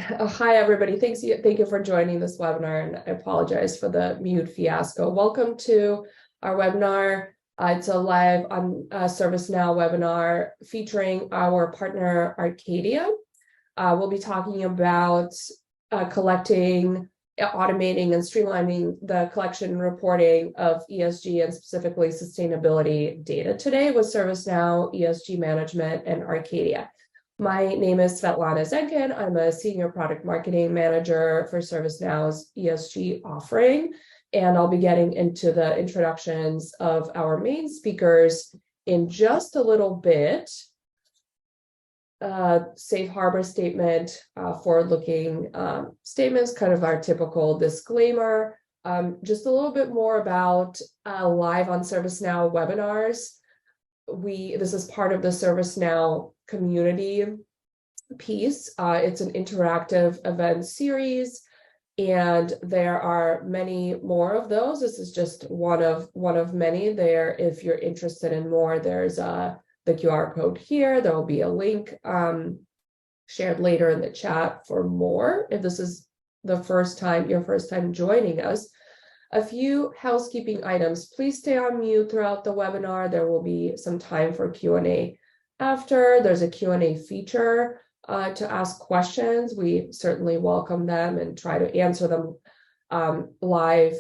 Hi, everybody. Thank you for joining this webinar, and I apologize for the mute fiasco. Welcome to our webinar. It's a live on ServiceNow webinar featuring our partner Arcadia. We'll be talking about collecting, automating, and streamlining the collection and reporting of ESG and specifically sustainability data today with ServiceNow ESG Management and Arcadia. My name is Svetlana Zenkin. I'm a senior product marketing manager for ServiceNow's ESG offering, and I'll be getting into the introductions of our main speakers in just a little bit. Safe harbor statement, forward-looking statements, kind of our typical disclaimer. Just a little bit more about live on ServiceNow webinars. This is part of the ServiceNow community piece. It's an interactive event series, and there are many more of those. This is just one of many there. If you're interested in more, there's the QR code here. There will be a link shared later in the chat for more. If this is your first time joining us. A few housekeeping items. Please stay on mute throughout the webinar. There will be some time for Q&A after. There's a Q&A feature to ask questions. We certainly welcome them and try to answer them live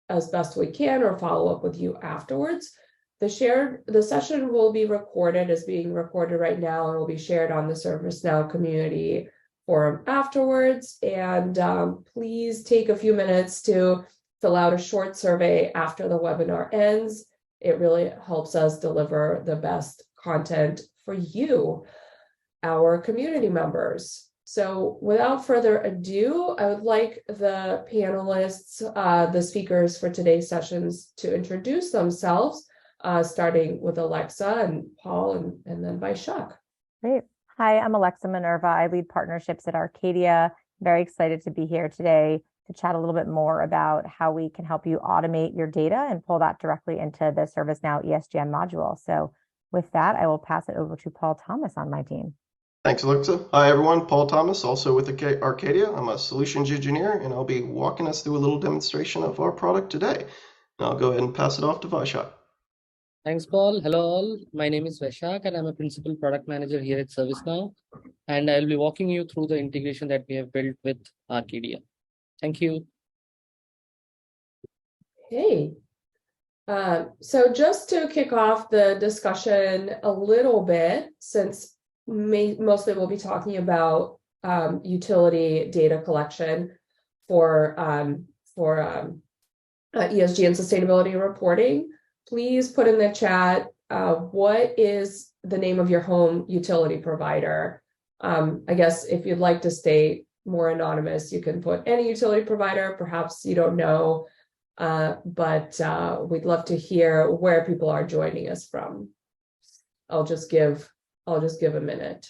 as best we can, or follow up with you afterwards. The session will be recorded, is being recorded right now, and will be shared on the ServiceNow community forum afterwards. And please take a few minutes to fill out a short survey after the webinar ends. It really helps us deliver the best content for you, our community members. So without further ado, I would like the panelists, the speakers for today's sessions, to introduce themselves, starting with Alexa and Paul, and then Vaishak. Great. Hi, I'm Alexa Minerva. I lead partnerships at Arcadia. Very excited to be here today to chat a little bit more about how we can help you automate your data and pull that directly into the ServiceNow ESG module. So with that, I will pass it over to Paul Thomas on my team. Thanks, Alexa. Hi, everyone. Paul Thomas, also with Arcadia. I'm a solutions engineer, and I'll be walking us through a little demonstration of our product today. And I'll go ahead and pass it off to Vaishak. Thanks, Paul. Hello, all. My name is Vaishak, and I'm a principal product manager here at ServiceNow. And I'll be walking you through the integration that we have built with Arcadia. Thank you. Hey. So just to kick off the discussion a little bit, since mostly we'll be talking about utility data collection for ESG and sustainability reporting, please put in the chat what is the name of your home utility provider. I guess if you'd like to stay more anonymous, you can put any utility provider. Perhaps you don't know, but we'd love to hear where people are joining us from. I'll just give a minute.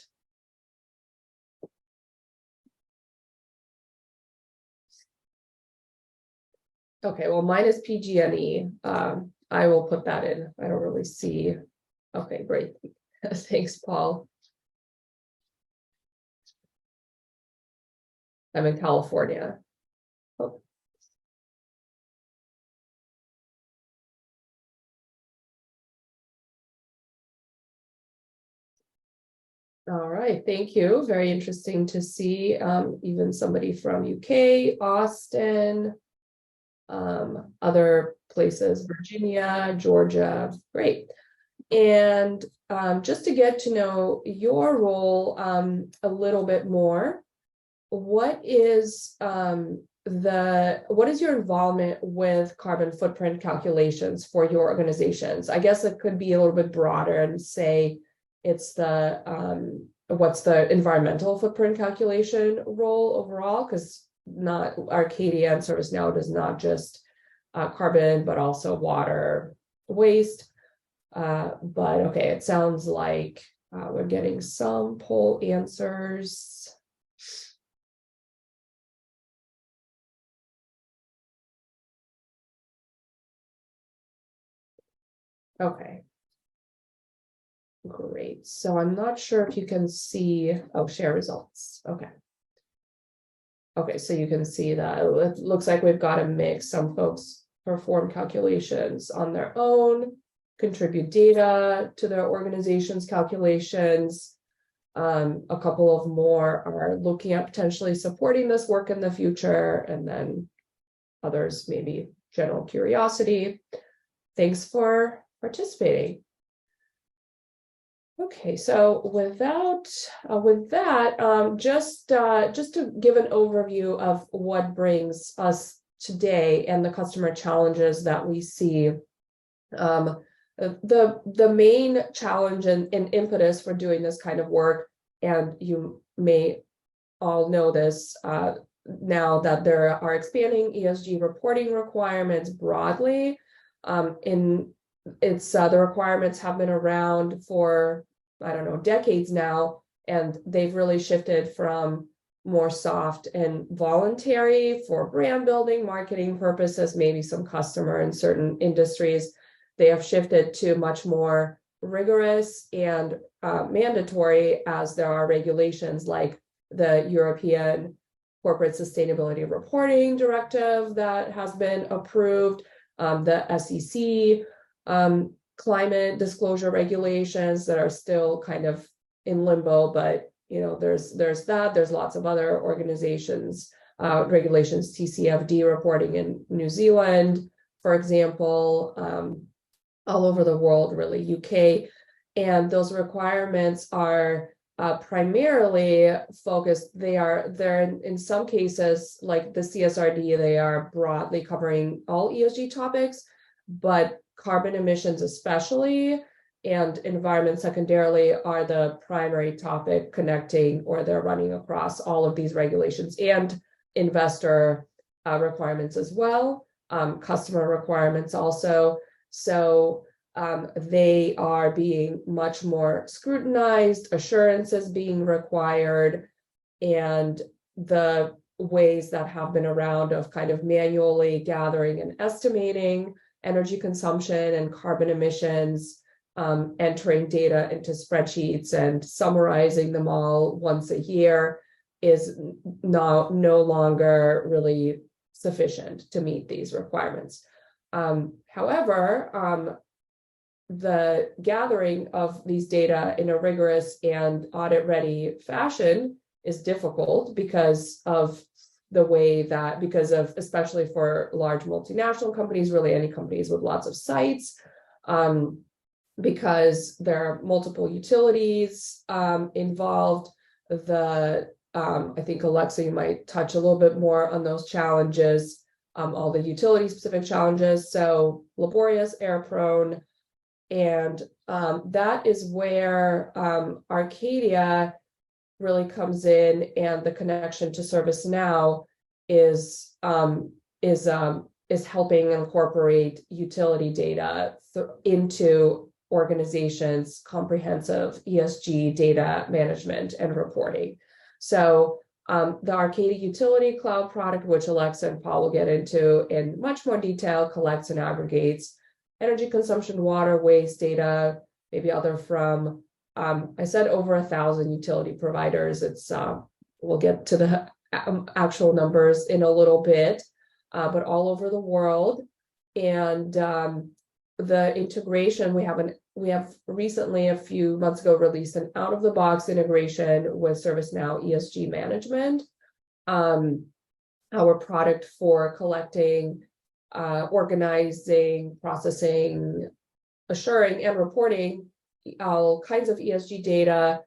Okay, well, mine is PG&E. I will put that in. I don't really see. Okay, great. Thanks, Paul. I'm in California. Oh. All right, thank you. Very interesting to see even somebody from UK, Austin, other places, Virginia, Georgia. Great. And just to get to know your role a little bit more, what is your involvement with carbon footprint calculations for your organizations? I guess it could be a little bit broader and say it's the what's the environmental footprint calculation role overall, because not Arcadia and ServiceNow does not just carbon, but also water, waste. But okay, it sounds like we're getting some poll answers. Okay. Great. So I'm not sure if you can see, share results. Okay. Okay, so you can see that it looks like we've got a mix. Some folks perform calculations on their own, contribute data to their organization's calculations. A couple of more are looking at potentially supporting this work in the future, and then others maybe general curiosity. Thanks for participating. Okay, so with that, just to give an overview of what brings us today and the customer challenges that we see. The main challenge and impetus for doing this kind of work, and you may all know this now, that there are expanding ESG reporting requirements broadly. The requirements have been around for, I don't know, decades now, and they've really shifted from more soft and voluntary for brand building, marketing purposes, maybe some customer in certain industries. They have shifted to much more rigorous and mandatory, as there are regulations like the European Corporate Sustainability Reporting Directive that has been approved, the SEC climate disclosure regulations that are still kind of in limbo, but there's lots of other organizations, regulations, TCFD reporting in New Zealand, for example, all over the world, really, UK, and those requirements are primarily focused. They're in some cases, like the CSRD, they are broadly covering all ESG topics, but carbon emissions especially, and environment secondarily, are the primary topic connecting, or they're running across all of these regulations and investor requirements as well, customer requirements also. So they are being much more scrutinized, assurances being required, and the ways that have been around of kind of manually gathering and estimating energy consumption and carbon emissions, entering data into spreadsheets and summarizing them all once a year is no longer really sufficient to meet these requirements. However, the gathering of these data in a rigorous and audit-ready fashion is difficult because of especially for large multinational companies, really any companies with lots of sites, because there are multiple utilities involved. I think Alexa, you might touch a little bit more on those challenges, all the utility specific challenges, so laborious, error prone, and that is where Arcadia really comes in, and the connection to ServiceNow is helping incorporate utility data into organizations' comprehensive ESG data management and reporting. So the Arcadia Utility Cloud product, which Alexa and Paul will get into in much more detail, collects and aggregates energy consumption, water, waste data, maybe other from, I said over 1,000 utility providers. It's we'll get to the actual numbers in a little bit, but all over the world. And the integration, we have recently, a few months ago, released an out-of-the-box integration with ServiceNow ESG Management, our product for collecting, organizing, processing, assuring, and reporting all kinds of ESG data.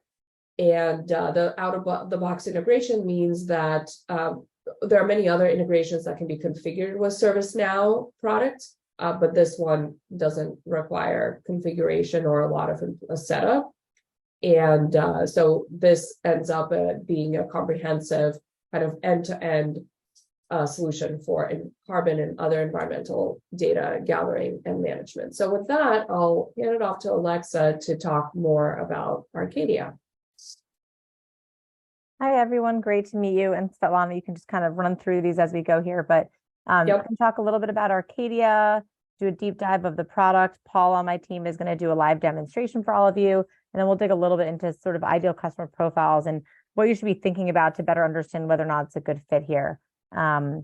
And the out-of-the-box integration means that there are many other integrations that can be configured with ServiceNow products, but this one doesn't require configuration or a lot of a setup. And so this ends up being a comprehensive kind of end-to-end solution for carbon and other environmental data gathering and management. So with that, I'll hand it off to Alexa to talk more about Arcadia. Hi, everyone. Great to meet you. And Svetlana, you can just kind of run through these as we go here, but I can talk a little bit about Arcadia, do a deep dive of the product. Paul on my team is going to do a live demonstration for all of you, and then we'll dig a little bit into sort of ideal customer profiles and what you should be thinking about to better understand whether or not it's a good fit here. So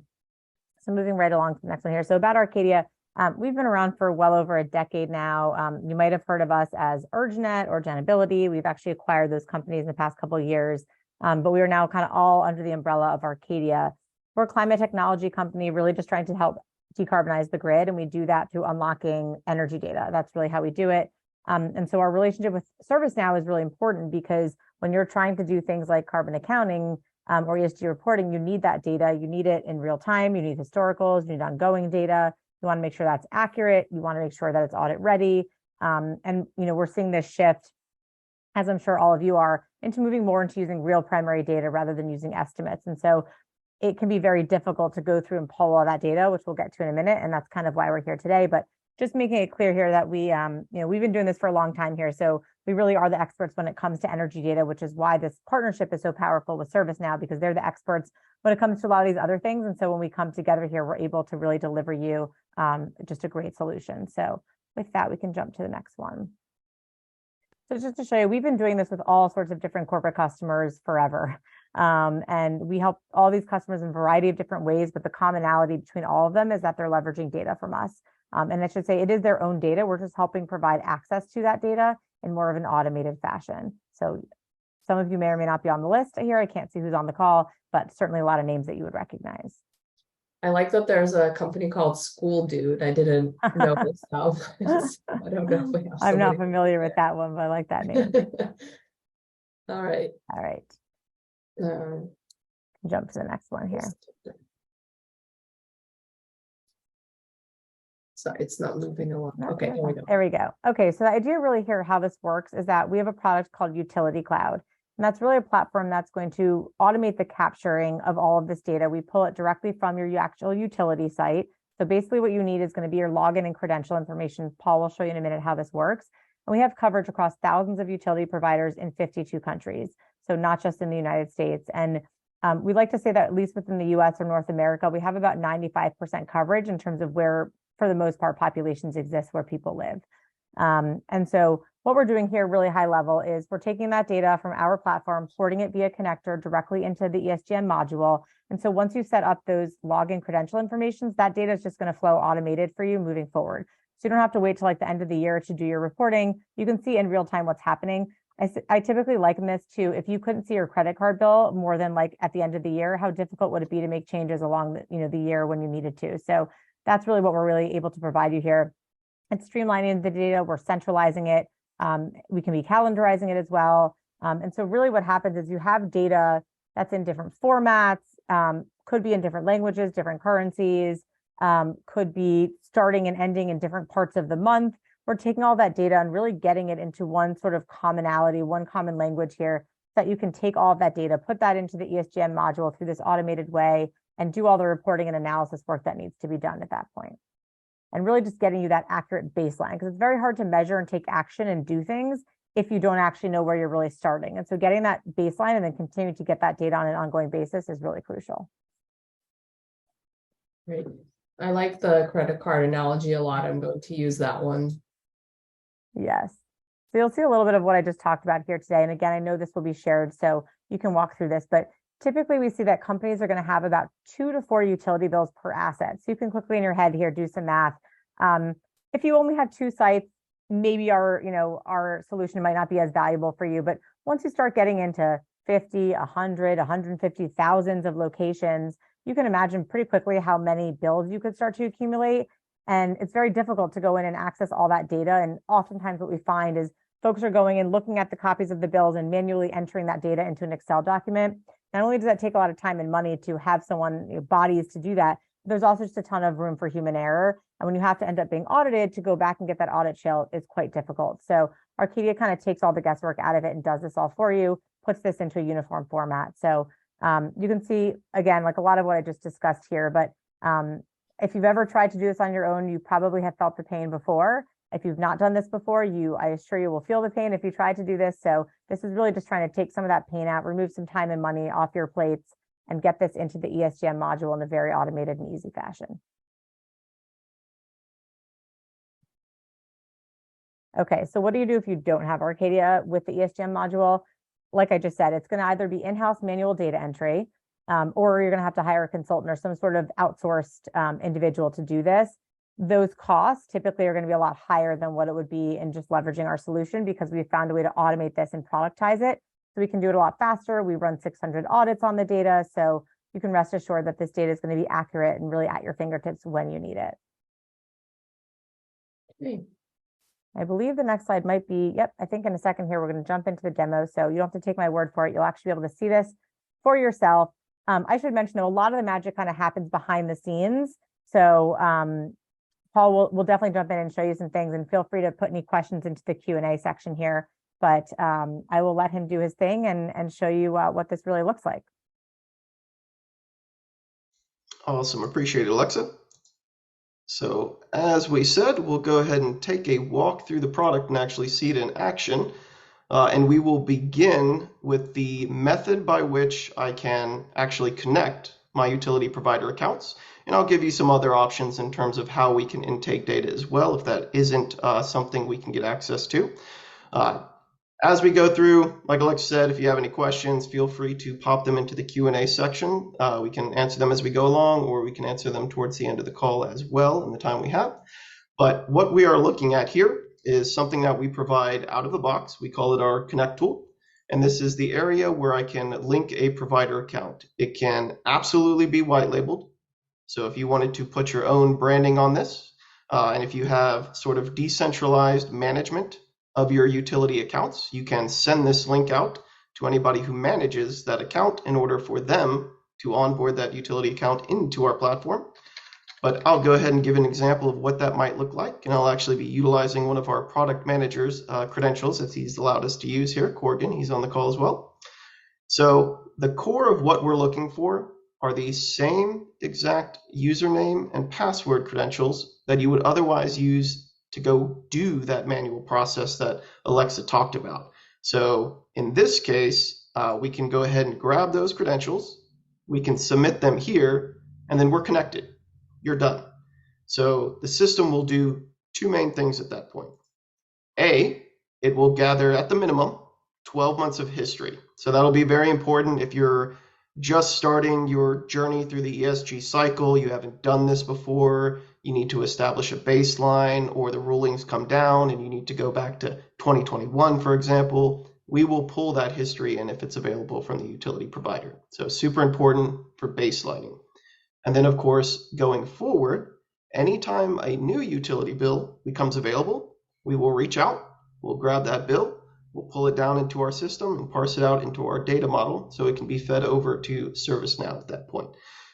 moving right along to the next one here. So about Arcadia, we've been around for well over a decade now. You might have heard of us as UrgNet or Genability. We've actually acquired those companies in the past couple of years, but we are now kind of all under the umbrella of Arcadia. We're a climate technology company, really just trying to help decarbonize the grid, and we do that through unlocking energy data. That's really how we do it. And so our relationship with ServiceNow is really important because when you're trying to do things like carbon accounting or ESG reporting, you need that data. You need it in real time. You need historicals. You need ongoing data. You want to make sure that's accurate. You want to make sure that it's audit ready. And we're seeing this shift, as I'm sure all of you are, into moving more into using real primary data rather than using estimates. And so it can be very difficult to go through and pull all that data, which we'll get to in a minute. And that's kind of why we're here today. But just making it clear here that we've been doing this for a long time here. So we really are the experts when it comes to energy data, which is why this partnership is so powerful with ServiceNow, because they're the experts when it comes to a lot of these other things. And so when we come together here, we're able to really deliver you just a great solution. So with that, we can jump to the next one. So just to show you, we've been doing this with all sorts of different corporate customers forever. And we help all these customers in a variety of different ways, but the commonality between all of them is that they're leveraging data from us. And I should say it is their own data. We're just helping provide access to that data in more of an automated fashion. So some of you may or may not be on the list here. I can't see who's on the call, but certainly a lot of names that you would recognize. I like that there's a company called School Dude. I didn't know this stuff. I don't know if we have I'm not familiar with that one, but I like that name. All right. All right. Jump to the next one here. Sorry, it's not moving along. No, okay, there we go. There we go. Okay, so the idea really here, how this works is that we have a product called Utility Cloud. And that's really a platform that's going to automate the capturing of all of this data. We pull it directly from your actual utility site. So basically what you need is going to be your login and credential information. Paul will show you in a minute how this works. And we have coverage across thousands of utility providers in 52 countries. So not just in the United States. And we like to say that at least within the US or North America, we have about 95% coverage in terms of where, for the most part, populations exist where people live. And so what we're doing here really high level is we're taking that data from our platform, porting it via connector directly into the ESGM module. And so once you set up those login credential informations, that data is just going to flow automated for you moving forward. So you don't have to wait till like the end of the year to do your reporting. You can see in real time what's happening. I typically liken this to if you couldn't see your credit card bill more than like at the end of the year, how difficult would it be to make changes along the year when you needed to? So that's really what we're really able to provide you here. It's streamlining the data, we're centralizing it. We can be calendarizing it as well. And so really what happens is you have data that's in different formats, could be in different languages, different currencies, could be starting and ending in different parts of the month. We're taking all that data and really getting it into one sort of commonality, one common language here, so that you can take all of that data, put that into the ESGM module through this automated way, and do all the reporting and analysis work that needs to be done at that point. And really just getting you that accurate baseline, because it's very hard to measure and take action and do things if you don't actually know where you're really starting. And so getting that baseline and then continuing to get that data on an ongoing basis is really crucial. Great. I like the credit card analogy a lot. I'm going to use that one. Yes. So you'll see a little bit of what I just talked about here today. And again, I know this will be shared, so you can walk through this, but typically we see that companies are going to have about 2 to 4 utility bills per asset. So you can quickly in your head here do some math. If you only have 2 sites, maybe our solution might not be as valuable for you. But once you start getting into 50, 100, 150 thousands of locations, you can imagine pretty quickly how many bills you could start to accumulate. And it's very difficult to go in and access all that data. And oftentimes what we find is folks are going in, looking at the copies of the bills and manually entering that data into an Excel document. Not only does that take a lot of time and money to have someone, bodies to do that, there's also just a ton of room for human error. And when you have to end up being audited, to go back and get that audit trail is quite difficult. So Arcadia kind of takes all the guesswork out of it and does this all for you, puts this into a uniform format. So you can see, again, like a lot of what I just discussed here, but if you've ever tried to do this on your own, you probably have felt the pain before. If you've not done this before, I assure you will feel the pain if you try to do this. So this is really just trying to take some of that pain out, remove some time and money off your plates, and get this into the ESGM module in a very automated and easy fashion. Okay, so what do you do if you don't have Arcadia with the ESGM module? like I just said, it's going to either be in-house manual data entry, or you're going to have to hire a consultant or some sort of outsourced individual to do this. Those costs typically are going to be a lot higher than what it would be in just leveraging our solution, because we found a way to automate this and productize it. So we can do it a lot faster. We run 600 audits on the data. So you can rest assured that this data is going to be accurate and really at your fingertips when you need it. Okay. I believe the next slide might be, yep, I think in a second here, we're going to jump into the demo. So you don't have to take my word for it. You'll actually be able to see this for yourself. I should mention, though, a lot of the magic kind of happens behind the scenes. So Paul will definitely jump in and show you some things, and feel free to put any questions into the Q&A section here. But I will let him do his thing and show you what this really looks like. Awesome. Appreciate it, Alexa. So as we said, we'll go ahead and take a walk through the product and actually see it in action. And we will begin with the method by which I can actually connect my utility provider accounts. And I'll give you some other options in terms of how we can intake data as well, if that isn't something we can get access to. As we go through, like Alexa said, if you have any questions, feel free to pop them into the Q&A section. We can answer them as we go along, or we can answer them towards the end of the call as well in the time we have. But what we are looking at here is something that we provide out of the box. We call it our Connect tool. And this is the area where I can link a provider account. It can absolutely be white labeled. So if you wanted to put your own branding on this, and if you have sort of decentralized management of your utility accounts, you can send this link out to anybody who manages that account in order for them to onboard that utility account into our platform. But I'll go ahead and give an example of what that might look like, and I'll actually be utilizing one of our product manager's credentials that he's allowed us to use here, Corgan. He's on the call as well. So the core of what we're looking for are the same exact username and password credentials that you would otherwise use to go do that manual process that Alexa talked about. So in this case, we can go ahead and grab those credentials, we can submit them here, and then we're connected. You're done. So the system will do two main things at that point. A, it will gather at the minimum 12 months of history. So that'll be very important if you're just starting your journey through the ESG cycle, you haven't done this before, you need to establish a baseline, or the rulings come down and you need to go back to 2021, for example. We will pull that history in if it's available from the utility provider. So super important for baselining. And then, of course, going forward, anytime a new utility bill becomes available, we will reach out, we'll grab that bill, we'll pull it down into our system and parse it out into our data model so it can be fed over to ServiceNow at that point.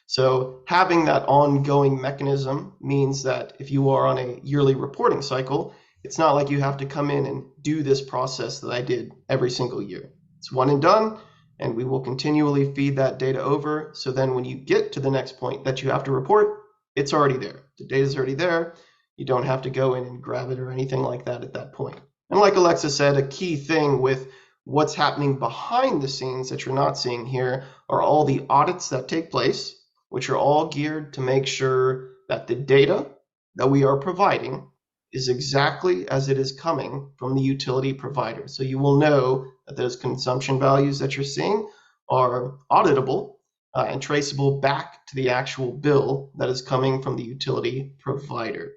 So having that ongoing mechanism means that if you are on a yearly reporting cycle, it's not like you have to come in and do this process that I did every single year. It's one and done, and we will continually feed that data over. So then when you get to the next point that you have to report, it's already there. The data's already there. You don't have to go in and grab it or anything like that at that point. And like Alexa said, a key thing with what's happening behind the scenes that you're not seeing here are all the audits that take place, which are all geared to make sure that the data that we are providing is exactly as it is coming from the utility provider. So you will know that those consumption values that you're seeing are auditable and traceable back to the actual bill that is coming from the utility provider.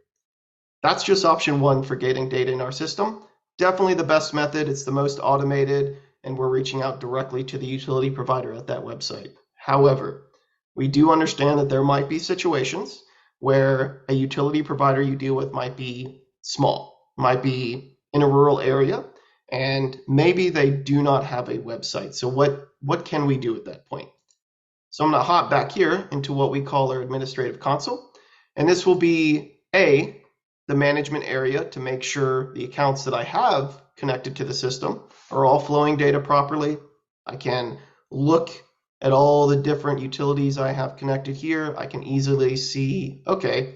That's just option one for getting data in our system. Definitely the best method. It's the most automated, and we're reaching out directly to the utility provider at that website. However, we do understand that there might be situations where a utility provider you deal with might be small, might be in a rural area, and maybe they do not have a website. So what can we do at that point? So I'm going to hop back here into what we call our administrative console, and this will be the management area to make sure the accounts that I have connected to the system are all flowing data properly. I can look at all the different utilities I have connected here. I can easily see, okay,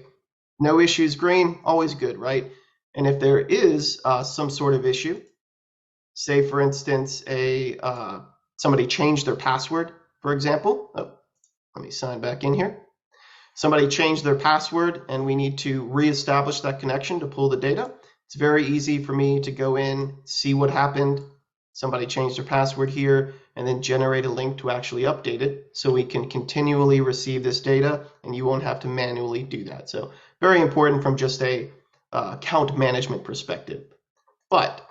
no issues, green, always good, right? And if there is some sort of issue, say for instance, somebody changed their password, for example. Oh, let me sign back in here. Somebody changed their password and we need to reestablish that connection to pull the data. It's very easy for me to go in, see what happened, somebody changed their password here, and then generate a link to actually update it so we can continually receive this data and you won't have to manually do that. So very important from just a account management perspective. But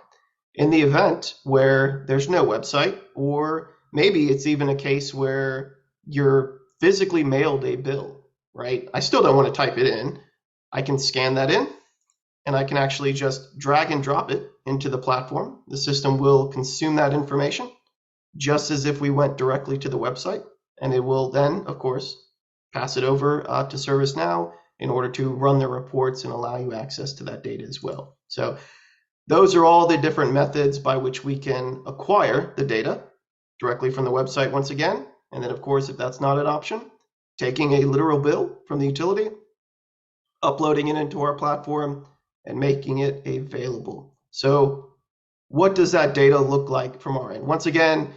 in the event where there's no website, or maybe it's even a case where you're physically mailed a bill, right? I still don't want to type it in. I can scan that in and I can actually just drag and drop it into the platform. The system will consume that information just as if we went directly to the website, and it will then, of course, pass it over to ServiceNow in order to run the reports and allow you access to that data as well. So those are all the different methods by which we can acquire the data directly from the website once again. And then, of course, if that's not an option, taking a literal bill from the utility, uploading it into our platform, and making it available. So what does that data look like from our end? Once again,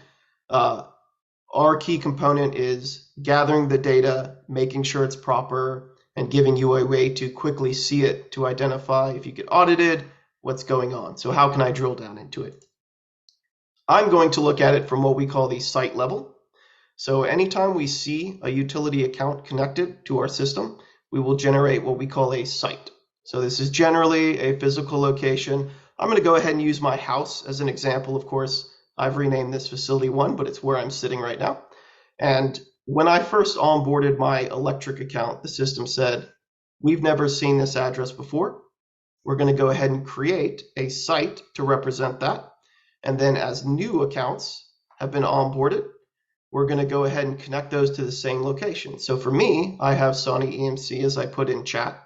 our key component is gathering the data, making sure it's proper, and giving you a way to quickly see it to identify if you get audited, what's going on. So how can I drill down into it? I'm going to look at it from what we call the site level. So anytime we see a utility account connected to our system, we will generate what we call a site. So this is generally a physical location. I'm going to go ahead and use my house as an example. Of course, I've renamed this facility 1, but it's where I'm sitting right now. And when I first onboarded my electric account, the system said, we've never seen this address before. We're going to go ahead and create a site to represent that. And then as new accounts have been onboarded, we're going to go ahead and connect those to the same location. So for me, I have Sony EMC as I put in chat,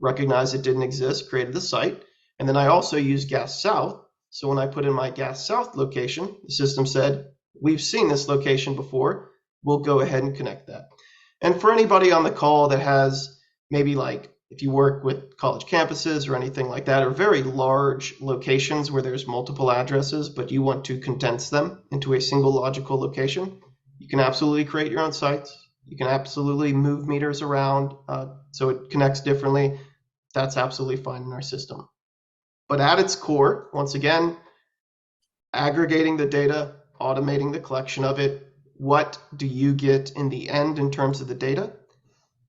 recognized it didn't exist, created the site. And then I also use Gas South. So when I put in my Gas South location, the system said, we've seen this location before. We'll go ahead and connect that. And for anybody on the call that has maybe like, if you work with college campuses or anything like that, or very large locations where there's multiple addresses, but you want to condense them into a single logical location, you can absolutely create your own sites. You can absolutely move meters around so it connects differently. That's absolutely fine in our system. But at its core, once again, aggregating the data, automating the collection of it, what do you get in the end in terms of the data?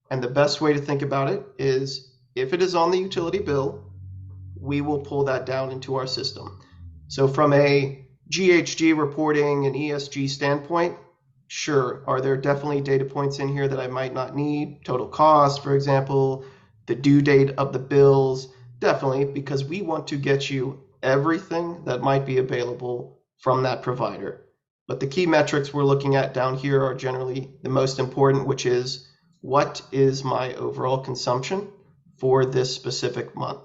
And the best way to think about it is if it is on the utility bill, we will pull that down into our system. So from a GHG reporting and ESG standpoint, sure, are there definitely data points in here that I might not need? Total cost, for example, the due date of the bills, definitely, because we want to get you everything that might be available from that provider. But the key metrics we're looking at down here are generally the most important, which is what is my overall consumption for this specific month?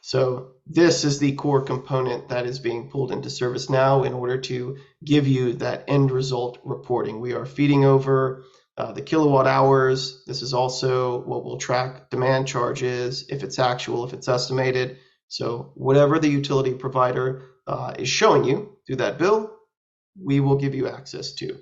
So this is the core component that is being pulled into ServiceNow in order to give you that end result reporting. We are feeding over the kilowatt hours. This is also what will track demand charges, if it's actual, if it's estimated. So whatever the utility provider is showing you through that bill, we will give you access to.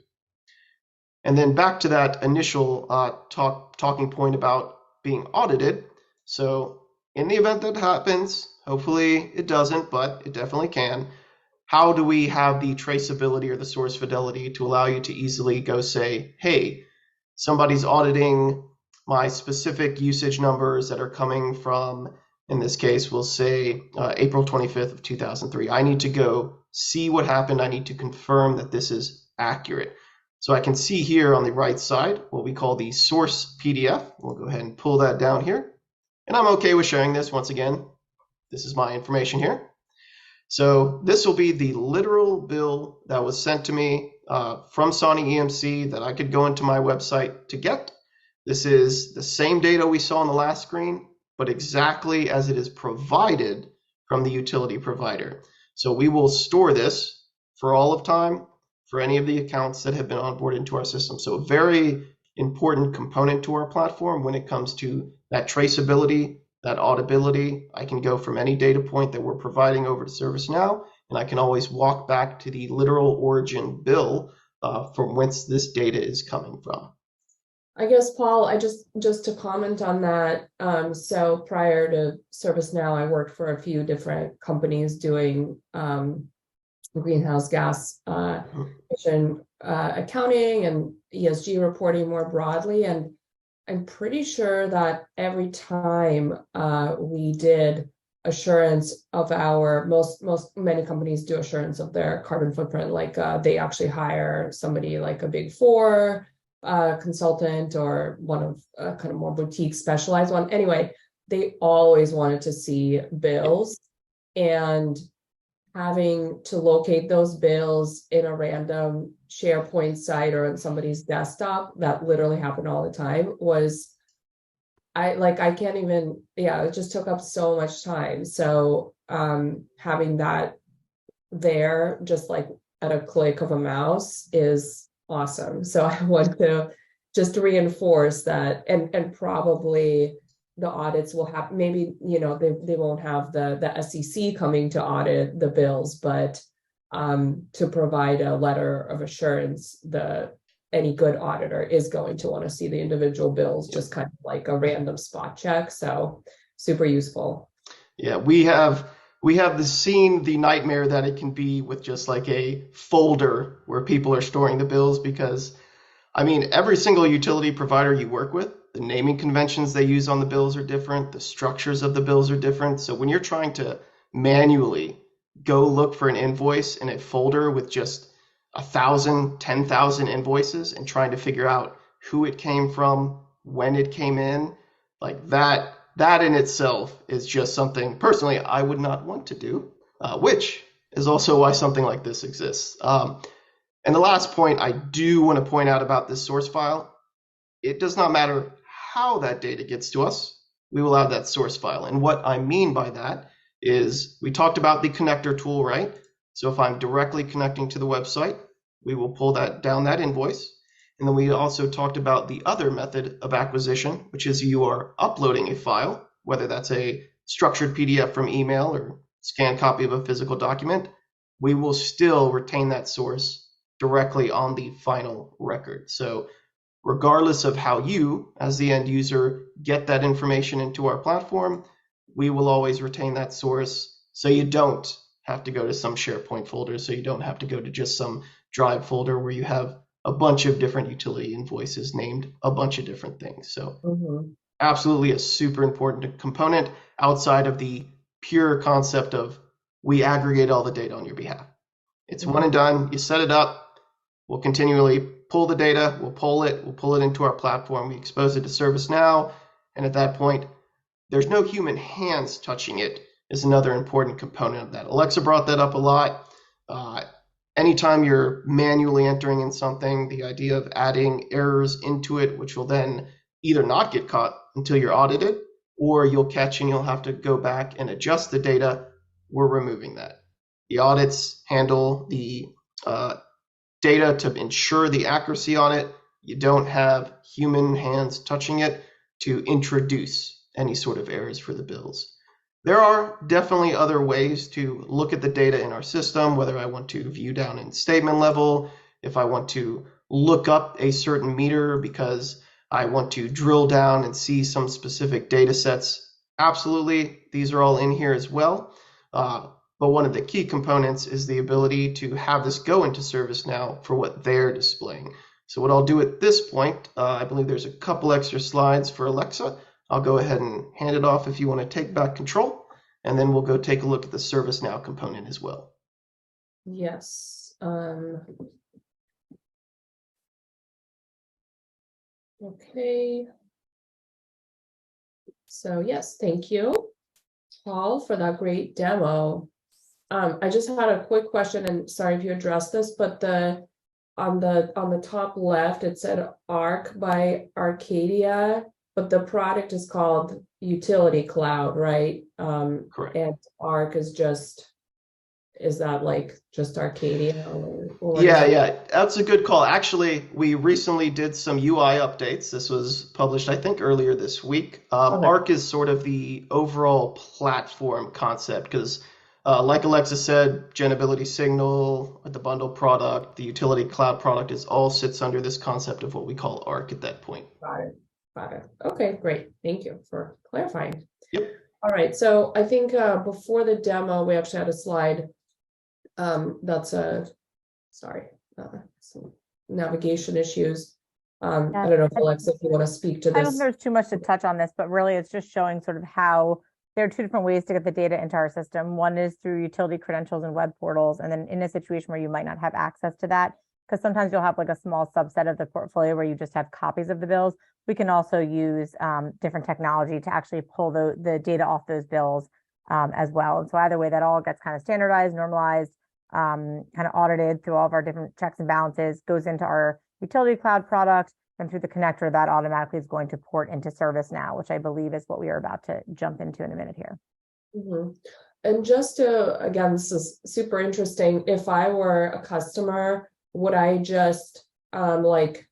And then back to that initial talking point about being audited. So in the event that happens, hopefully it doesn't, but it definitely can. How do we have the traceability or the source fidelity to allow you to easily go say, hey, somebody's auditing my specific usage numbers that are coming from, in this case, we'll say April 25th of 2003. I need to go see what happened. I need to confirm that this is accurate. So I can see here on the right side what we call the source PDF. We'll go ahead and pull that down here. And I'm okay with sharing this. Once again, this is my information here. So this will be the literal bill that was sent to me from Sony EMC that I could go into my website to get. This is the same data we saw on the last screen, but exactly as it is provided from the utility provider. So we will store this for all of time for any of the accounts that have been onboarded into our system. So a very important component to our platform when it comes to that traceability, that auditability. I can go from any data point that we're providing over to ServiceNow, and I can always walk back to the literal origin bill from whence this data is coming from. I guess, Paul, I just to comment on that. So prior to ServiceNow, I worked for a few different companies doing greenhouse gas emission accounting and ESG reporting more broadly. And I'm pretty sure that every time we did assurance of our many companies do assurance of their carbon footprint, like they actually hire somebody like a Big Four consultant or one of kind of more boutique specialized one. Anyway, they always wanted to see bills, and having to locate those bills in a random SharePoint site or on somebody's desktop, that literally happened all the time, was I can't even, it just took up so much time. So having that there just like at a click of a mouse is awesome. So I want to just reinforce that, and probably the audits will have, maybe, they won't have the SEC coming to audit the bills, but to provide a letter of assurance, any good auditor is going to want to see the individual bills, just kind of like a random spot check. So super useful. Yeah, we have seen the nightmare that it can be with just like a folder where people are storing the bills, because I mean, every single utility provider you work with, the naming conventions they use on the bills are different, the structures of the bills are different. So when you're trying to manually go look for an invoice in a folder with just 1,000, 10,000 invoices and trying to figure out who it came from, when it came in, like that in itself is just something personally I would not want to do, which is also why something like this exists. And the last point I do want to point out about this source file, it does not matter how that data gets to us, we will have that source file. And what I mean by that is, we talked about the connector tool, right? So if I'm directly connecting to the website, we will pull down that invoice. And then we also talked about the other method of acquisition, which is you are uploading a file, whether that's a structured PDF from email or scanned copy of a physical document. We will still retain that source directly on the final record. So regardless of how you, as the end user, get that information into our platform, we will always retain that source, so you don't have to go to some SharePoint folder, so you don't have to go to just some Drive folder where you have a bunch of different utility invoices named a bunch of different things. So absolutely a super important component outside of the pure concept of we aggregate all the data on your behalf. It's one and done. You set it up. We'll continually pull the data. We'll pull it into our platform. We expose it to ServiceNow. And at that point, there's no human hands touching it is another important component of that. Alexa brought that up a lot. Anytime you're manually entering in something, the idea of adding errors into it, which will then either not get caught until you're audited, or you'll catch and you'll have to go back and adjust the data, we're removing that. The audits handle the data to ensure the accuracy on it. You don't have human hands touching it to introduce any sort of errors for the bills. There are definitely other ways to look at the data in our system, whether I want to view down in statement level, if I want to look up a certain meter because I want to drill down and see some specific data sets. Absolutely, these are all in here as well. But one of the key components is the ability to have this go into ServiceNow for what they're displaying. So what I'll do at this point, I believe there's a couple extra slides for Alexa. I'll go ahead and hand it off if you want to take back control, and then we'll go take a look at the ServiceNow component as well. Yes. Okay. So yes, thank you, Paul, for that great demo. I just had a quick question, and sorry if you addressed this, but on the top left, it said Arc by Arcadia, but the product is called Utility Cloud, right? Correct. And Arc is that like just Arcadia? Or Yeah, that's a good call. Actually, we recently did some UI updates. This was published, I think, earlier this week. Okay. Arc is sort of the overall platform concept because, like Alexa said, Genability Signal, the bundle product, the Utility Cloud product all sits under this concept of what we call Arc at that point. Got it. Okay, great. Thank you for clarifying. Yep. All right. So I think before the demo, we actually had a slide That's some navigation issues. I Yeah, don't know if Alexa, if you want to speak to I don't think this. there's too much to touch on this, but really it's just showing sort of how there are two different ways to get the data into our system. One is through utility credentials and web portals, and then in a situation where you might not have access to that, because sometimes you'll have like a small subset of the portfolio where you just have copies of the bills. We can also use different technology to actually pull the data off those bills as well. And so either way, that all gets kind of standardized, normalized, kind of audited through all of our different checks and balances, goes into our utility cloud product, and through the connector that automatically is going to port into ServiceNow, which I believe is what we are about to jump into in a minute here. Mm-hmm. And just to, again, this is super interesting. If I were a customer, would I just like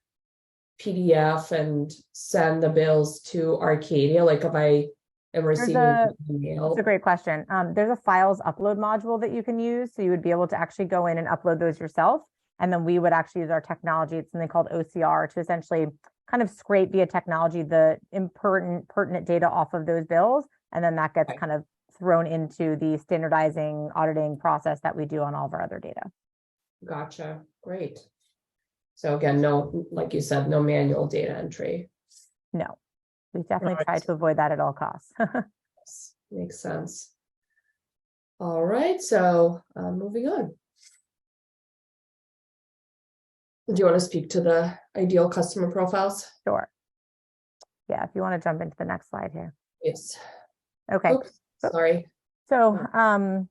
PDF and send the bills to Arcadia? Like if I am receiving an email? That's a great question. There's a files upload module that you can use. So you would be able to actually go in and upload those yourself. And then we would actually use our technology. It's something called OCR to essentially kind of scrape via technology the pertinent data off of those bills. And then that gets kind of thrown into the standardizing auditing process that we do on all of our other data. Gotcha. Great. So again, no, like you said, no manual data entry. No, we definitely try to avoid that at all costs. Makes sense. All right, so moving on. Do you want to speak to the ideal customer profiles? Sure. Yeah, if you want to jump into the next slide here. Yes. Okay. Oops, sorry. So I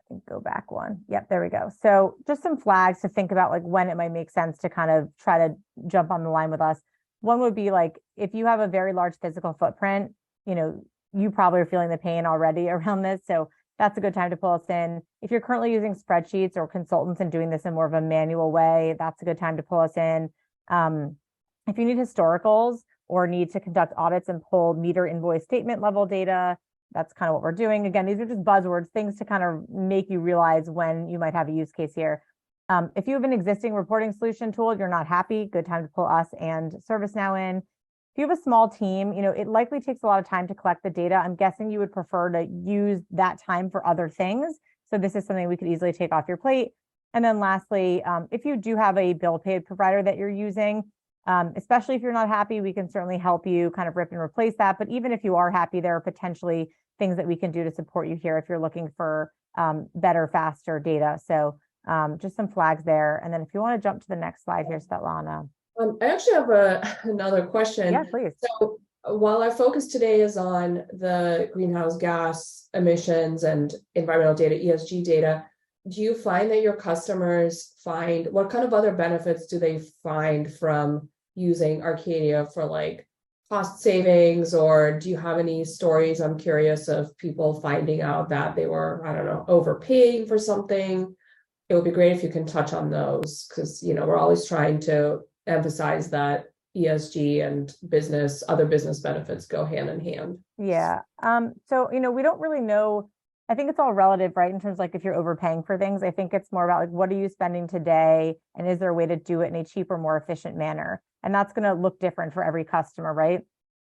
think go back one. Yep, there we go. So just some flags to think about, like when it might make sense to kind of try to jump on the line with us. One would be like, if you have a very large physical footprint, you probably are feeling the pain already around this. So that's a good time to pull us in. If you're currently using spreadsheets or consultants and doing this in more of a manual way, that's a good time to pull us in. If you need historicals or need to conduct audits and pull meter invoice statement level data, that's kind of what we're doing. Again, these are just buzzwords, things to kind of make you realize when you might have a use case here. If you have an existing reporting solution tool, you're not happy, good time to pull us and ServiceNow in. If you have a small team, it likely takes a lot of time to collect the data. I'm guessing you would prefer to use that time for other things. So this is something we could easily take off your plate. And then lastly, if you do have a bill paid provider that you're using, especially if you're not happy, we can certainly help you kind of rip and replace that. But even if you are happy, there are potentially things that we can do to support you here if you're looking for better, faster data. So just some flags there. And then if you want to jump to the next slide here, Svetlana. I actually have another question. Yeah, please. So while our focus today is on the greenhouse gas emissions and environmental data, ESG data, do you find that your customers find, what kind of other benefits do they find from using Arcadia for like cost savings, or do you have any stories? I'm curious of people finding out that they were, I don't know, overpaying for something. It would be great if you can touch on those, because we're always trying to emphasize that ESG and other business benefits go hand in hand. Yeah. So, we don't really know. I think it's all relative, right? In terms of like if you're overpaying for things, I think it's more about like, what are you spending today? And is there a way to do it in a cheaper, more efficient manner? And that's going to look different for every customer, right?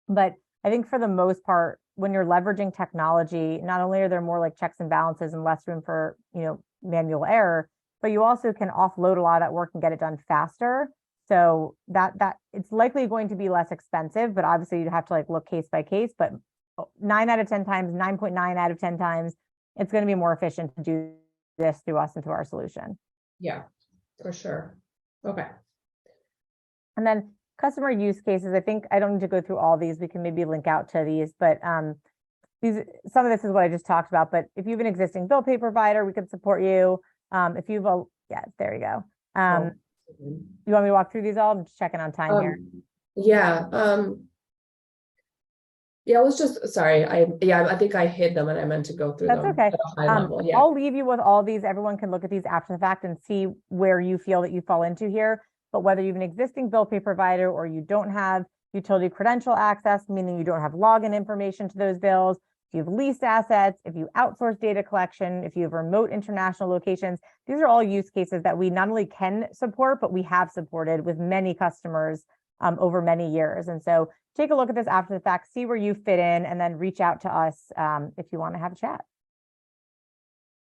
But I think for the most part, when you're leveraging technology, not only are there more like checks and balances and less room for, manual error, but you also can offload a lot of that work and get it done faster. So that it's likely going to be less expensive, but obviously you'd have to like look case by case, but 9 out of 10 times, 9.9 out of 10 times, it's going to be more efficient to do this through us and through our solution. Yeah, for sure. Okay. And then customer use cases, I think I don't need to go through all these. We can maybe link out to these, but some of this is what I just talked about, but if you have an existing bill pay provider, we can support you. If you've there you go. You want me to walk through these all? I'm just checking on time here. Yeah. Yeah, let's just, sorry. I think I hid them and I meant to go through them. That's okay. At a high level. Yeah. I'll leave you with all these. Everyone can look at these after the fact and see where you feel that you fall into here. But whether you have an existing bill pay provider or you don't have utility credential access, meaning you don't have login information to those bills, if you have leased assets, if you outsource data collection, if you have remote international locations, these are all use cases that we not only can support, but we have supported with many customers over many years. And so take a look at this after the fact, see where you fit in, and then reach out to us if you want to have a chat.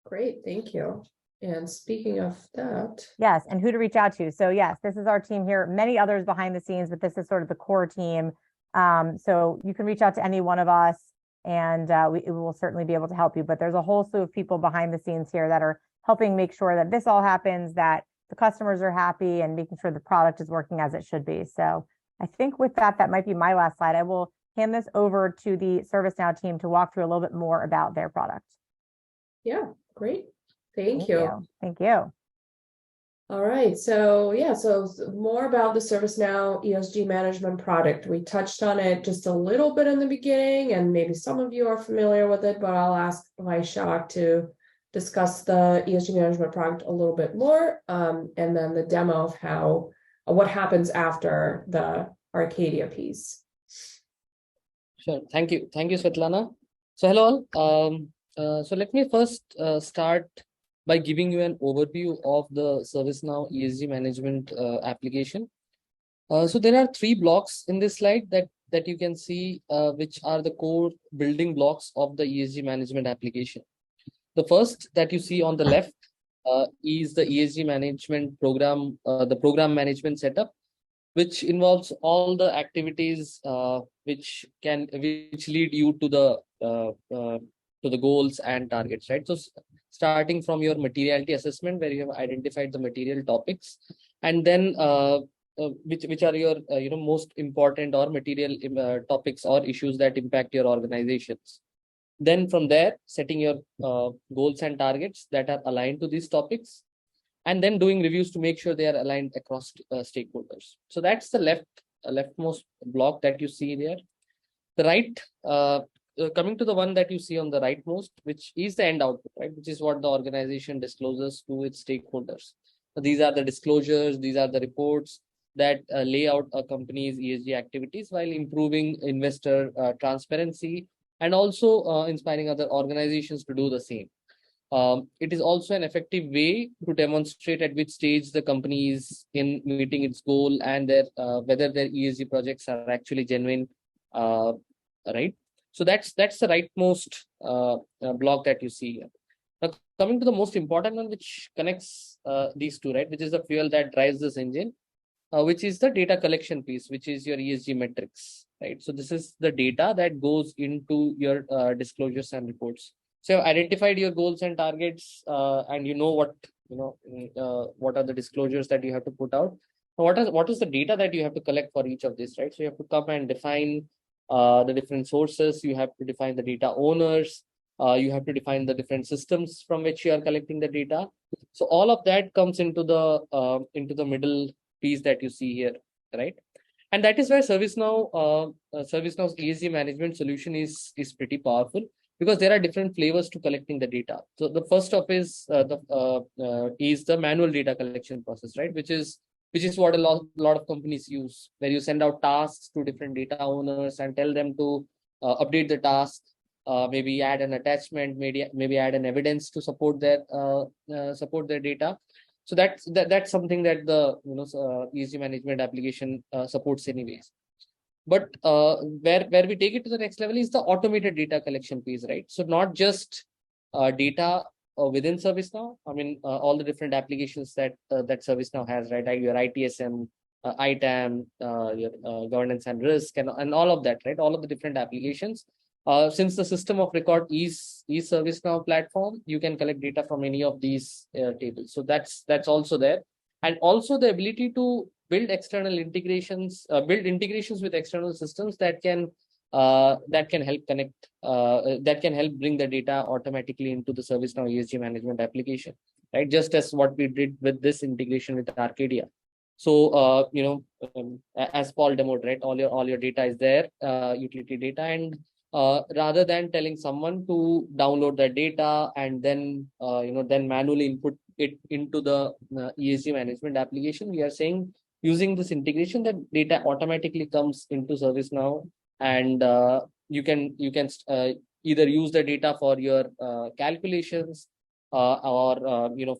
Great, thank you. And speaking of that, Yes, and who to reach out to. So yes, this is our team here, many others behind the scenes, but this is sort of the core team. So you can reach out to any one of us and we will certainly be able to help you. But there's a whole slew of people behind the scenes here that are helping make sure that this all happens, that the customers are happy and making sure the product is working as it should be. So I think with that, that might be my last slide. I will hand this over to the ServiceNow team to walk through a little bit more about their product. yeah, great. Thank you. Thank you. All right, so yeah, so more about the ServiceNow ESG management product. We touched on it just a little bit in the beginning, and maybe some of you are familiar with it, but I'll ask Vaishak to discuss the ESG management product a little bit more, and then the demo of how what happens after the Arcadia piece. Sure. Thank you, Svetlana. So hello all. So let me first start by giving you an overview of the ServiceNow ESG management application. So there are 3 blocks in this slide that you can see, which are the core building blocks of the ESG management application. The first that you see on the left is the ESG management program, the program management setup, which involves all the activities which lead you to the goals and targets, right? So starting from your materiality assessment, where you have identified the material topics, and then which are your most important or material topics or issues that impact your organizations. Then from there, setting your goals and targets that are aligned to these topics, and then doing reviews to make sure they are aligned across stakeholders. So that's the leftmost block that you see there. The right, coming to the one that you see on the rightmost, which is the end output, right? Which is what the organization discloses to its stakeholders. So these are the disclosures, these are the reports that lay out a company's ESG activities while improving investor transparency and also inspiring other organizations to do the same. It is also an effective way to demonstrate at which stage the company is in meeting its goal and whether their ESG projects are actually genuine, right? So that's the rightmost block that you see here. Now, coming to the most important one, which connects these two, right, which is the fuel that drives this engine, which is the data collection piece, which is your ESG metrics, right? So this is the data that goes into your disclosures and reports. So you've identified your goals and targets, and you know what are the disclosures that you have to put out. What is the data that you have to collect for each of these, right? So you have to come and define the different sources. You have to define the data owners. You have to define the different systems from which you are collecting the data. So all of that comes into the middle piece that you see here, right? And that is where ServiceNow's ESG management solution is pretty powerful, because there are different flavors to collecting the data. So the first of is the manual data collection process, right? Which is what a lot of companies use, where you send out tasks to different data owners and tell them to update the task, maybe add an attachment, maybe add an evidence to support their data. So that's something that the ESG management application supports anyways. But where we take it to the next level is the automated data collection piece, right? So not just data within ServiceNow. I mean, all the different applications that ServiceNow has, right? Like your ITSM, ITAM, your governance and risk, and all of that, right? All of the different applications. Since the system of record is ServiceNow platform, you can collect data from any of these tables. So that's also there, and also the ability to build external integrations, build integrations with external systems that can help connect, that can help bring the data automatically into the ServiceNow ESG management application, right? Just as what we did with this integration with Arcadia. So as Paul demoed, right, all your data is there, utility data, and rather than telling someone to download that data and then then manually input it into the ESG management application, we are saying using this integration that data automatically comes into ServiceNow, and you can either use the data for your calculations or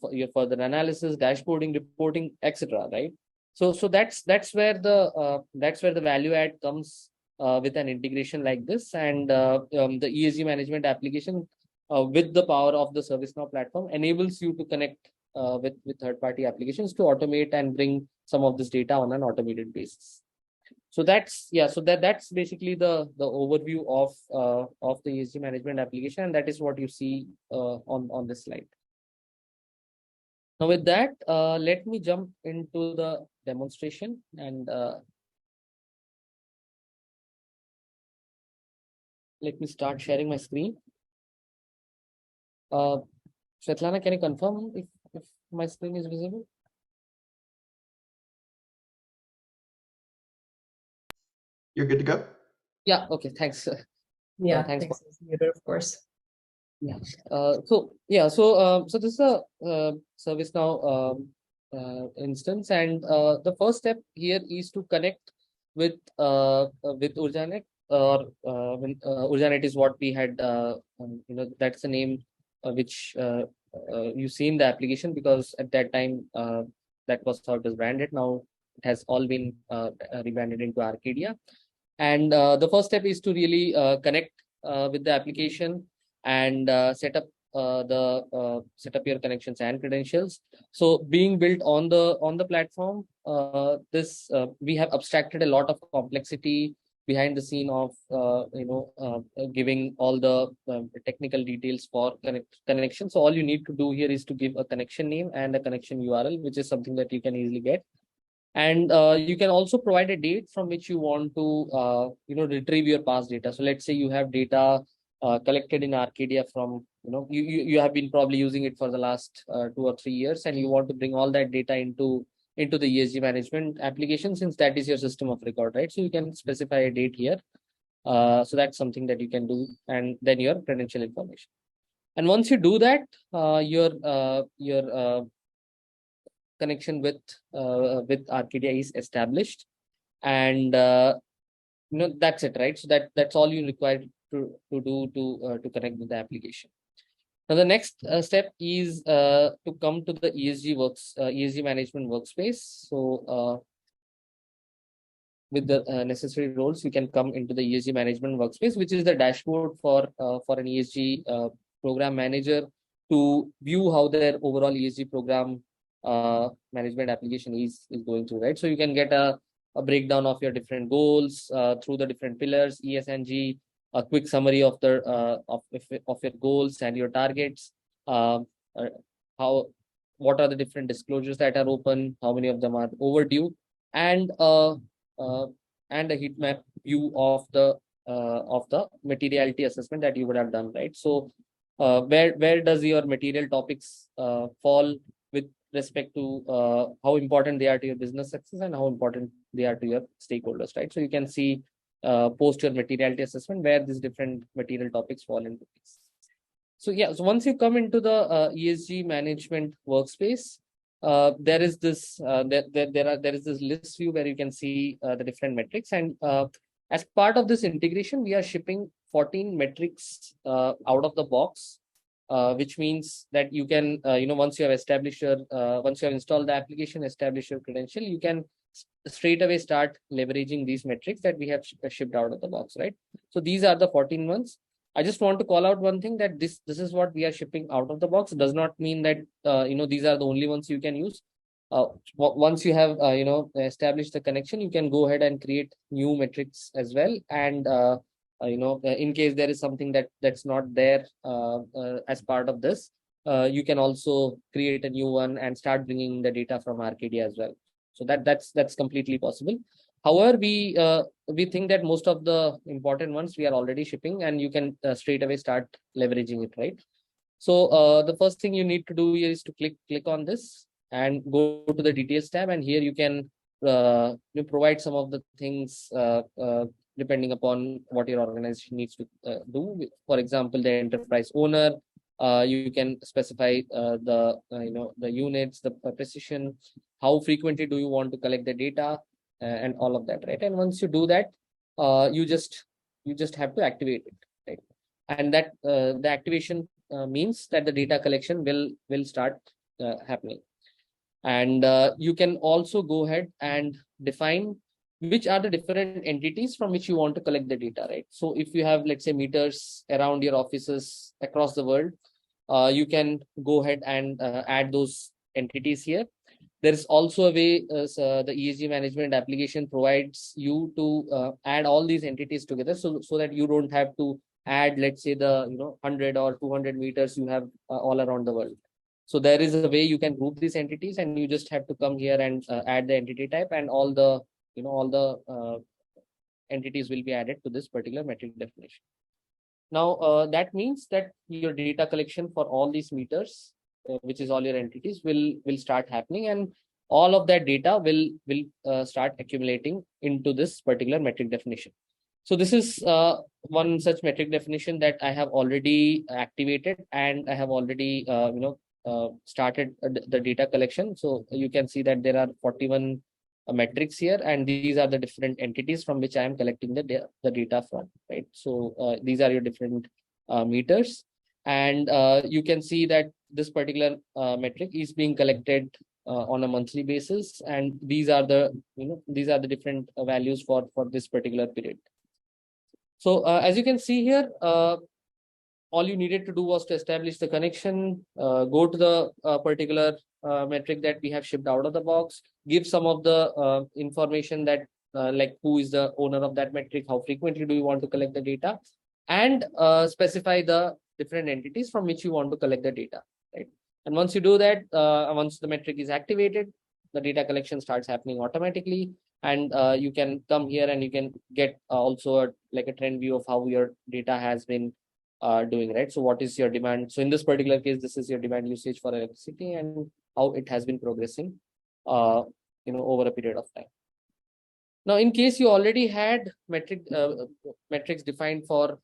for your further analysis, dashboarding, reporting, etc. Right? So that's where the value add comes with an integration like this, and the ESG management application with the power of the ServiceNow platform, enables you to connect with third-party applications to automate and bring some of this data on an automated basis. So that's that's basically the overview of the ESG management application, and that is what you see on this slide. Now with that, let me jump into the demonstration, and let me start sharing my screen. Svetlana, can you confirm if my screen is visible? You're good to go? Yeah, okay, thanks. Yeah, thanks. thanks, muted, of course. Yeah. So this is a ServiceNow instance, and the first step here is to connect with Urjanet, or Urjanet is what we had. That's the name which you see in the application, because at that time that was how it was branded. Now it has all been rebranded into Arcadia, and the first step is to really connect with the application and set up your connections and credentials. So being built on the platform, we have abstracted a lot of complexity behind the scene of giving all the technical details for connection. So all you need to do here is to give a connection name and a connection URL, which is something that you can easily get. And you can also provide a date from which you want to retrieve your past data. So let's say you have data collected in Arcadia from, you have been probably using it for the last 2 or 3 years, and you want to bring all that data into the ESG management application, since that is your system of record, right? So you can specify a date here. So that's something that you can do, and then your credential information. And once you do that, your connection with Arcadia is established, and that's it, right? So that's all you require to do to connect with the application. Now the next step is to come to the ESG management workspace. So with the necessary roles, you can come into the ESG management workspace, which is the dashboard for an ESG program manager to view how their overall ESG program management application is going through, right? So you can get a breakdown of your different goals through the different pillars, ESG, a quick summary of the of your goals and your targets, what are the different disclosures that are open, how many of them are overdue, and a heat map view of the materiality assessment that you would have done, right? So where does your material topics fall with respect to how important they are to your business success and how important they are to your stakeholders, right? So you can see post your materiality assessment where these different material topics fall into place. So yeah, so once you come into the ESG management workspace, there is this there is this list view where you can see the different metrics, and as part of this integration, we are shipping 14 metrics out of the box, which means that you can once you have established your once you have installed the application, established your credential, you can straight away start leveraging these metrics that we have shipped out of the box, right? So these are the 14 ones. I just want to call out one thing, that this is what we are shipping out of the box. It does not mean that these are the only ones you can use. Once you have established the connection, you can go ahead and create new metrics as well, and in case there is something that's not there as part of this, you can also create a new one and start bringing the data from Arcadia as well. So that's completely possible. However, we think that most of the important ones we are already shipping, and you can straight away start leveraging it, right? So the first thing you need to do is to click on this and go to the details tab, and here you can provide some of the things depending upon what your organization needs to do. For example, the enterprise owner, you can specify the units, the precision, how frequently do you want to collect the data, and all of that, right? And once you do that, you just have to activate it, right? And that the activation means that the data collection will start happening. And you can also go ahead and define which are the different entities from which you want to collect the data, right? So if you have, let's say, meters around your offices across the world, you can go ahead and add those entities here. There is also a way the ESG management application provides you to add all these entities together, so that you don't have to add, let's say, the 100 or 200 meters you have all around the world. So there is a way you can group these entities, and you just have to come here and add the entity type, and all the entities will be added to this particular metric definition. Now, that means that your data collection for all these meters, which is all your entities, will start happening, and all of that data will start accumulating into this particular metric definition. So this is one such metric definition that I have already activated, and I have already started the data collection. So you can see that there are 41 metrics here, and these are the different entities from which I am collecting the data from, right? So these are your different meters, and you can see that this particular metric is being collected on a monthly basis, and these are the different values for this particular period. So as you can see here, all you needed to do was to establish the connection, go to the particular metric that we have shipped out of the box, give some of the information that like who is the owner of that metric, how frequently do you want to collect the data, and specify the different entities from which you want to collect the data, right? And once you do that, once the metric is activated, the data collection starts happening automatically, and you can come here and you can get also like a trend view of how your data has been doing, right? So what is your demand? So in this particular case, this is your demand usage for electricity and how it has been progressing over a period of time. Now, in case you already had metrics defined for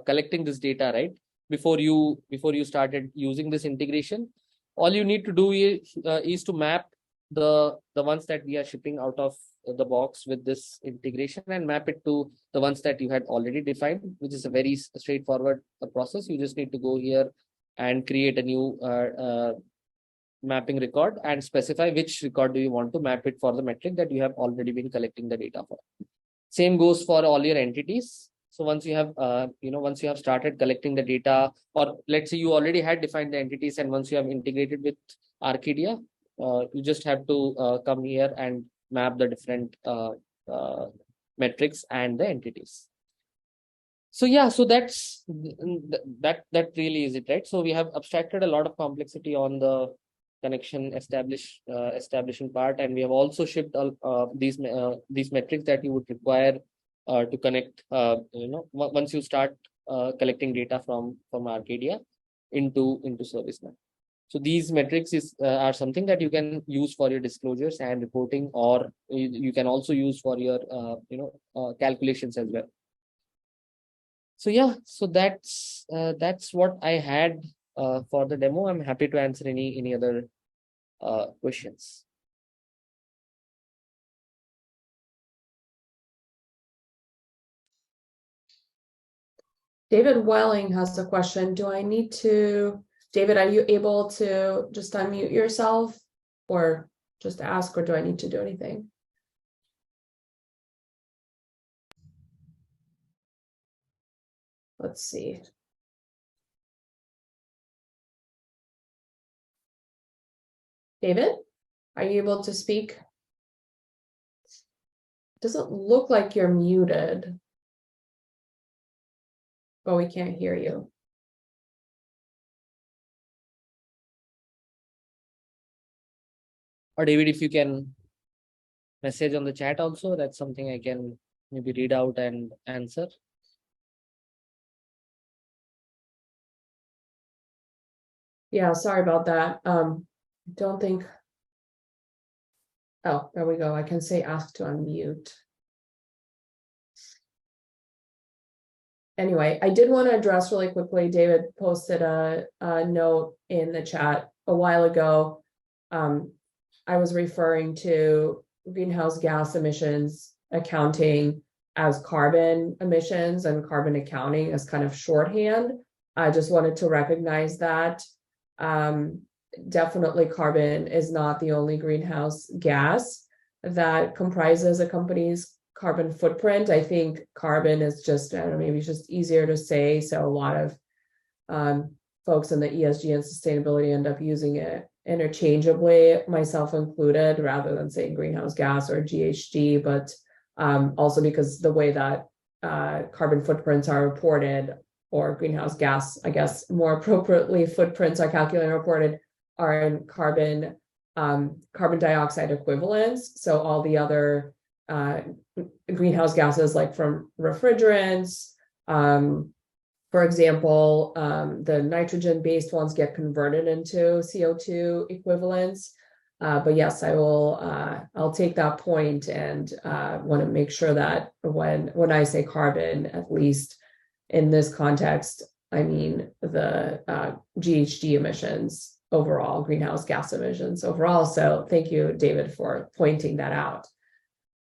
collecting this data, right, before you started using this integration, all you need to do is to map the ones that we are shipping out of the box with this integration and map it to the ones that you had already defined, which is a very straightforward process. You just need to go here and create a new mapping record and specify which record do you want to map it for the metric that you have already been collecting the data for. Same goes for all your entities. So once you have once you have started collecting the data, or let's say you already had defined the entities, and once you have integrated with Arcadia, you just have to come here and map the different metrics and the entities. So yeah, so that's that really is it, right? So we have abstracted a lot of complexity on the connection establishing part, and we have also shipped these metrics that you would require to connect once you start collecting data from Arcadia into ServiceNow. So these metrics are something that you can use for your disclosures and reporting, or you can also use for your calculations as well. So yeah, so that's what I had for the demo. I'm happy to answer any other questions. David Welling has a question. David, are you able to just unmute yourself or just ask, or do I need to do anything? Let's see. David, are you able to speak? Doesn't look like you're muted, but we can't hear you. Or David, if you can message on the chat also, that's something I can maybe read out and answer. Yeah, sorry about that. Don't think. Oh, there we go. I can say ask to unmute. Anyway, I did want to address really quickly. David posted a note in the chat a while ago. I was referring to greenhouse gas emissions accounting as carbon emissions and carbon accounting as kind of shorthand. I just wanted to recognize that. Definitely carbon is not the only greenhouse gas. that comprises a company's carbon footprint. I think carbon is just, I don't know, maybe it's just easier to say. So a lot of folks in the ESG and sustainability end up using it interchangeably, myself included, rather than saying greenhouse gas or GHG, but also because the way that carbon footprints are reported, or greenhouse gas, I guess more appropriately, footprints are calculated and reported, are in carbon dioxide equivalents. So all the other greenhouse gases, like from refrigerants, for example, the nitrogen-based ones get converted into CO2 equivalents. But yes, I'll take that point, and want to make sure that when I say carbon, at least in this context, I mean the GHG emissions overall, greenhouse gas emissions overall. So thank you, David, for pointing that out.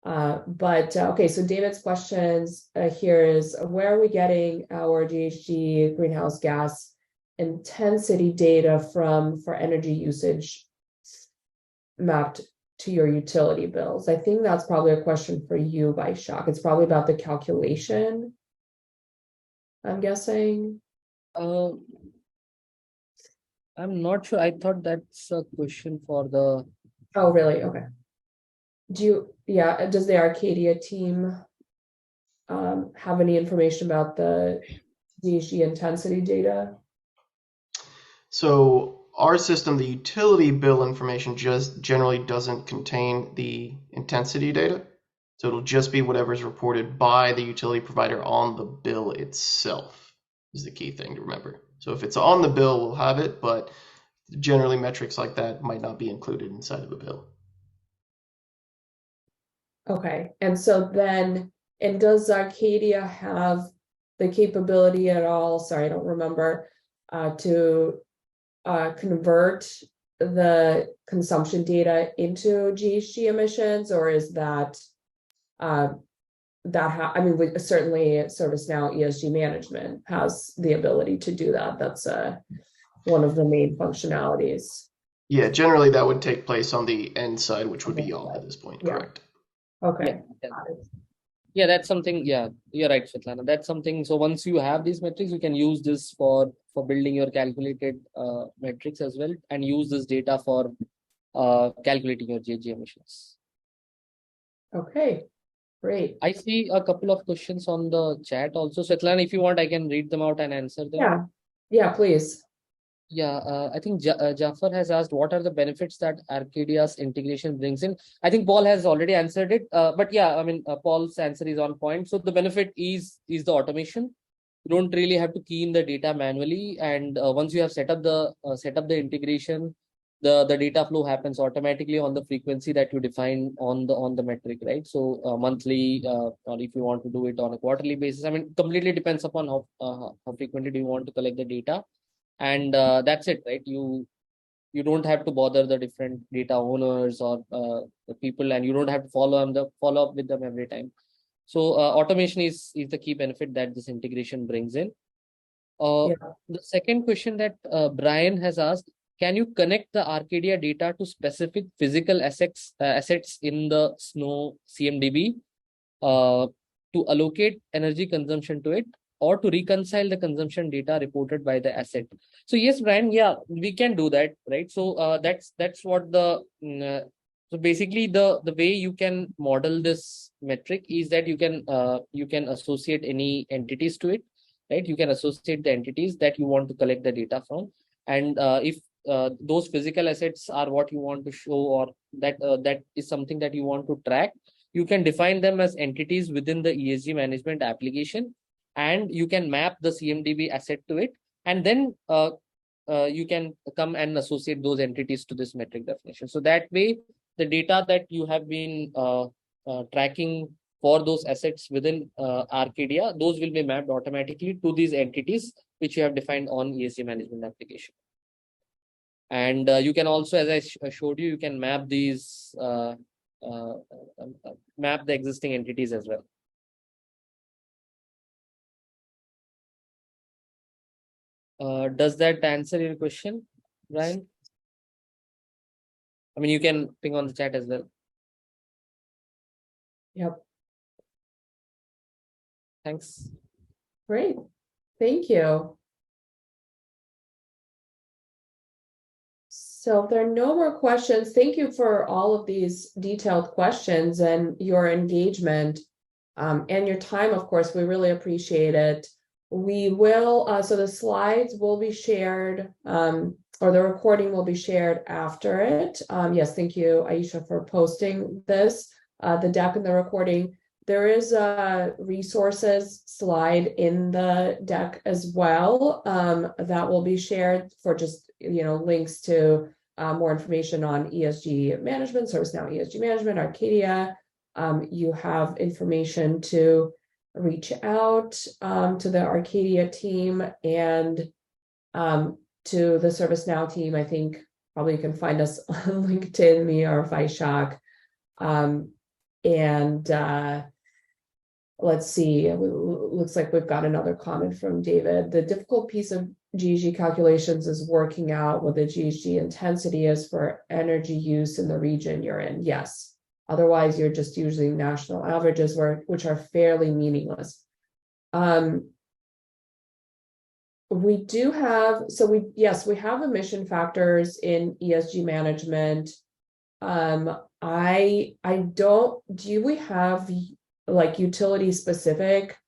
Okay, so David's questions here is, where are we getting our GHG greenhouse gas intensity data from for energy usage mapped to your utility bills? I think that's probably a question for you, Vaishak. It's probably about the calculation, I'm guessing. I'm not sure. I thought that's a question for the. Oh, really? Okay. Does the Arcadia team have any information about the GHG intensity data? So our system, the utility bill information, just generally doesn't contain the intensity data. So it'll just be whatever's reported by the utility provider on the bill itself is the key thing to remember. So if it's on the bill, we'll have it, but generally metrics like that might not be included inside of a bill. Okay, and so then, and does Arcadia have the capability at all, sorry, I don't remember, to convert the consumption data into GHG emissions, or is that, I mean, certainly ServiceNow ESG Management has the ability to do that. That's one of the main functionalities. Yeah, generally that would take place on the end side, which would be y'all at this point, Yeah. correct? Okay. Yeah, that's something. Yeah, you're right, Svetlana. That's something. So once you have these metrics, you can use this for building your calculated metrics as well, and use this data for calculating your GHG emissions. Okay, great. I see a couple of questions on the chat also. Svetlana, if you want, I can read them out and answer them. Yeah, please. Yeah, I think Jafar has asked, what are the benefits that Arcadia's integration brings in? I think Paul has already answered it, but yeah, I mean, Paul's answer is on point. So the benefit is the automation. You don't really have to key in the data manually, and once you have set up the integration, the data flow happens automatically on the frequency that you define on the metric, right? So monthly, or if you want to do it on a quarterly basis, I mean, completely depends upon how frequently do you want to collect the data. And that's it, right? You don't have to bother the different data owners or the people, and you don't have to follow up with them every time. So automation is the key benefit that this integration brings in. The second question that Brian has asked, can you connect the Arcadia data to specific physical assets in the Snow CMDB to allocate energy consumption to it, or to reconcile the consumption data reported by the asset? So yes, Brian, yeah, we can do that, right? So that's what so basically the way you can model this metric is that you can associate any entities to it, right? You can associate the entities that you want to collect the data from, and if those physical assets are what you want to show, or that is something that you want to track, you can define them as entities within the ESG management application, and you can map the CMDB asset to it, and then you can come and associate those entities to this metric definition. So that way, the data that you have been tracking for those assets within Arcadia, those will be mapped automatically to these entities which you have defined on ESG management application. And you can also, as I showed you, you can map these map the existing entities as well. Does that answer your question, Brian? I mean, you can ping on the chat as well. Yep. Thanks. Great. Thank you. So if there are no more questions, thank you for all of these detailed questions and your engagement and your time, of course. We really appreciate it. We will, so the slides will be shared, or the recording will be shared after it. Yes, thank you, Aisha, for posting this, the deck and the recording. There is a resources slide in the deck as well that will be shared for just, links to more information on ESG management, ServiceNow ESG Management, Arcadia. You have information to reach out to the Arcadia team and to the ServiceNow team. I think probably you can find us on LinkedIn, me or Vaishak. Let's see, it looks like we've got another comment from David. The difficult piece of GHG calculations is working out what the GHG intensity is for energy use in the region you're in. Yes. Otherwise, you're just using national averages, which are fairly meaningless. We do have, we have emission factors in ESG management. Do we have like utility specific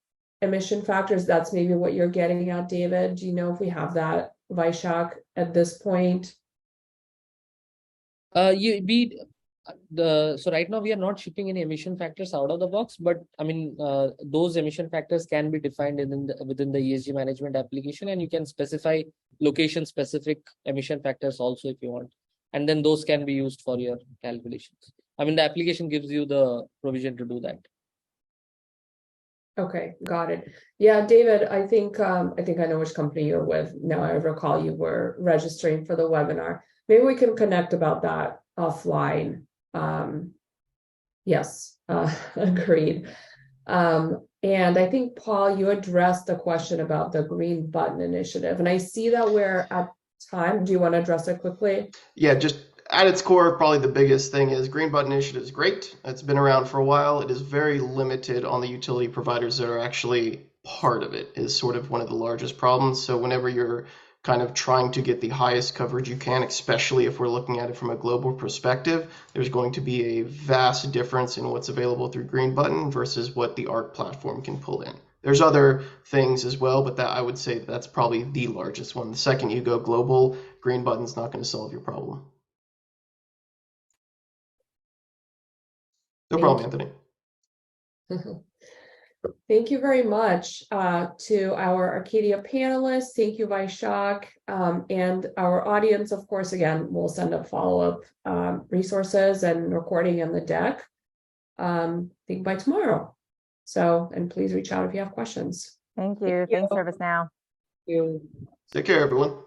emission factors? That's maybe what you're getting at, David. Do you know if we have that, Vaishak, at this point? So right now we are not shipping any emission factors out of the box, but I mean those emission factors can be defined within the ESG management application, and you can specify location specific emission factors also if you want, and then those can be used for your calculations. I mean the application gives you the provision to do that. Okay, got it. Yeah, David, I think I know which company you're with. Now I recall you were registering for the webinar. Maybe we can connect about that offline. Yes, agreed. And I think, Paul, you addressed the question about the green button initiative, and I see that we're at time. Do you want to address it quickly? Yeah, just at its core, probably the biggest thing is green button initiative is great. It's been around for a while. It is very limited on the utility providers that are actually part of it, is sort of one of the largest problems. So whenever you're kind of trying to get the highest coverage you can, especially if we're looking at it from a global perspective, there's going to be a vast difference in what's available through green button versus what the ARC platform can pull in. There's other things as well, but that I would say that's probably the largest one. The second you go global, green button's not going to solve your problem. No problem, Anthony. Thank you very much to our Arcadia panelists. Thank you, Vaishak, and our audience. Of course, again, we'll send up follow-up resources and recording in the deck. I think by tomorrow. So, and please reach out if you have questions. Thank you. Thanks, ServiceNow. Thank you. Take care, everyone.